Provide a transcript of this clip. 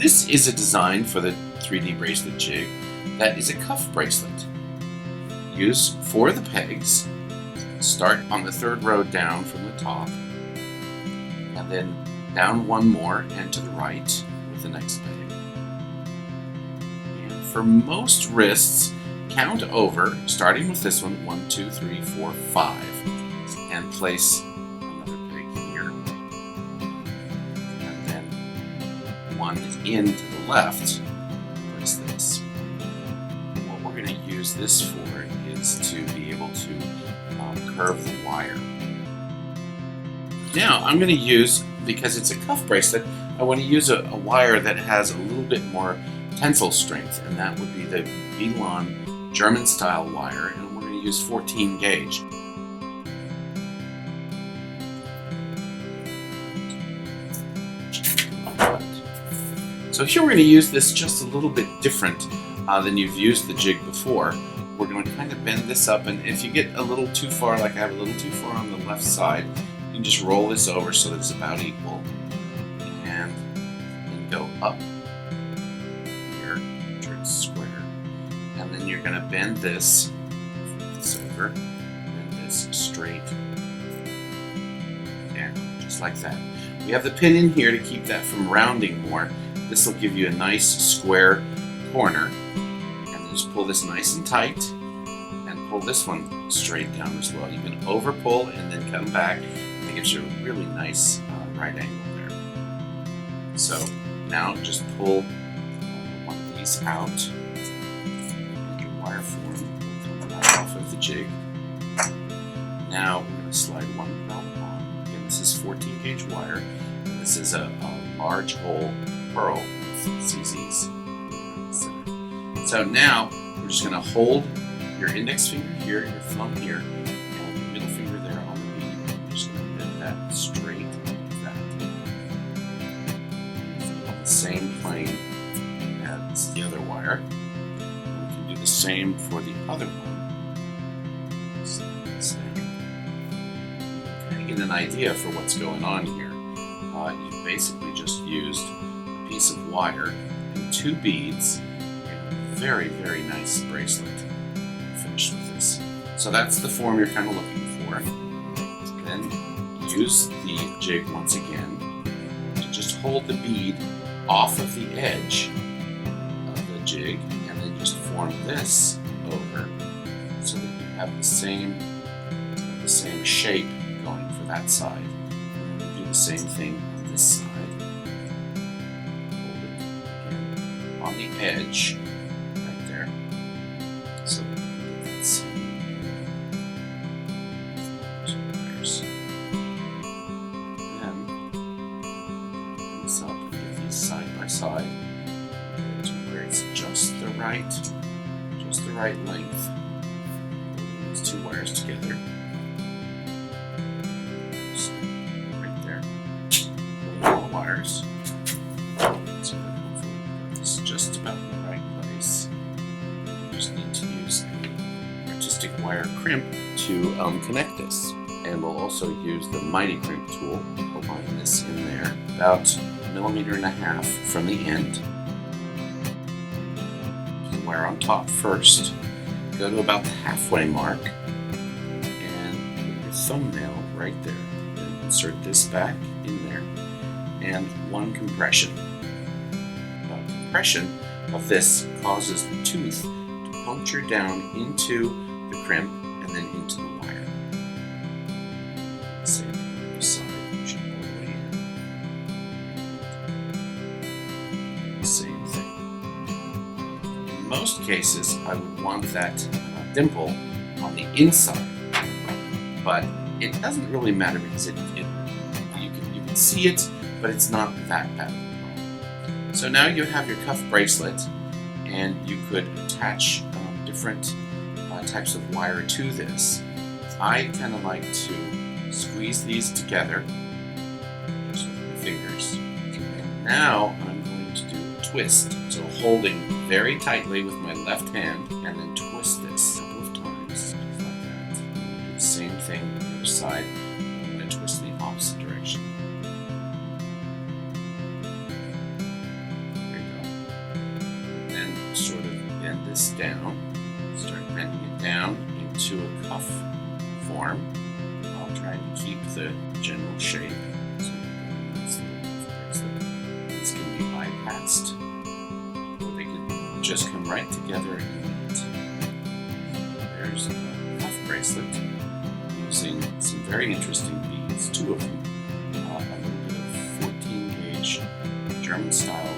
this is a design for the 3D bracelet jig that is a cuff bracelet. Use 4 of the pegs, start on the 3rd row down from the top, and then down 1 more and to the right with the next peg. And for most wrists, count over, starting with this one, 1, 2, 3, 4, 5, and place another peg here, and then 1 in to the left, place this. What we're going to use this for is to be able to curve the wire. Now I'm going to use, because it's a cuff bracelet, I want to use a wire that has a little bit more tensile strength, and that would be the Beadalon German style wire, and we're going to use 14 gauge. So here we're going to use this just a little bit different than you've used the jig before. We're going to kind of bend this up, and if you get a little too far, like I have a little too far on the left side, you can just roll this over so that it's about equal, and then go up here, ensure it's square, and then you're going to bend this, flip this over, bend this straight down, just like that. We have the pin in here to keep that from rounding more. This will give you a nice square corner. Just pull this nice and tight, and pull this one straight down as well. You can over pull and then come back, and it gives you a really nice right angle there. So now just pull one of these out, make your wire form, come right off of the jig. Now we're going to slide one pearl on. Again, this is 14 gauge wire, and this is a large hole pearl with CZs. So now we're just going to hold your index finger here, your thumb here, and your middle finger there on the bead. We're just going to bend that straight like that. On the same plane as the other wire. And we can do the same for the other one. So kind of get an idea for what's going on here. You basically just used a piece of wire and 2 beads. Very, very nice bracelet. Finished with this. So that's the form you're kind of looking for. Then use the jig once again to just hold the bead off of the edge of the jig, and then just form this over so that you have the same shape going for that side. And do the same thing on this side. Hold it again on the edge. So that that's wires. Then open this up and get these side by side to where it's just the right length. Putting these 2 wires together. So right there. Pulling all the wires. So that hopefully it's just about in the right place. Just need to use an artistic wire crimp to connect this, and we'll also use the mighty crimp tool. Align this in there about 1.5 millimeters from the end. Put the wire on top first, go to about the halfway mark, and put your thumbnail right there. Then insert this back in there, and 1 compression. Compression of this causes the tooth puncture down into the crimp and then into the wire. Same on the other side, push it all the way in. Same thing. In most cases, I would want that dimple on the inside, but it doesn't really matter because you can see it, but it's not that bad. So now you have your cuff bracelet, and you could attach different types of wire to this. I kind of like to squeeze these together just with my fingers. And now I'm going to do a twist. So holding very tightly with my left hand, and then twist this a couple of times, just like that. And do the same thing on the other side. I'm going to twist in the opposite direction. down, start bending it down into a cuff form while trying to keep the general shape. So this can be bypassed, or they could just come right together in it. There's a cuff bracelet using some very interesting beads, two of them. A little bit of 14 gauge German style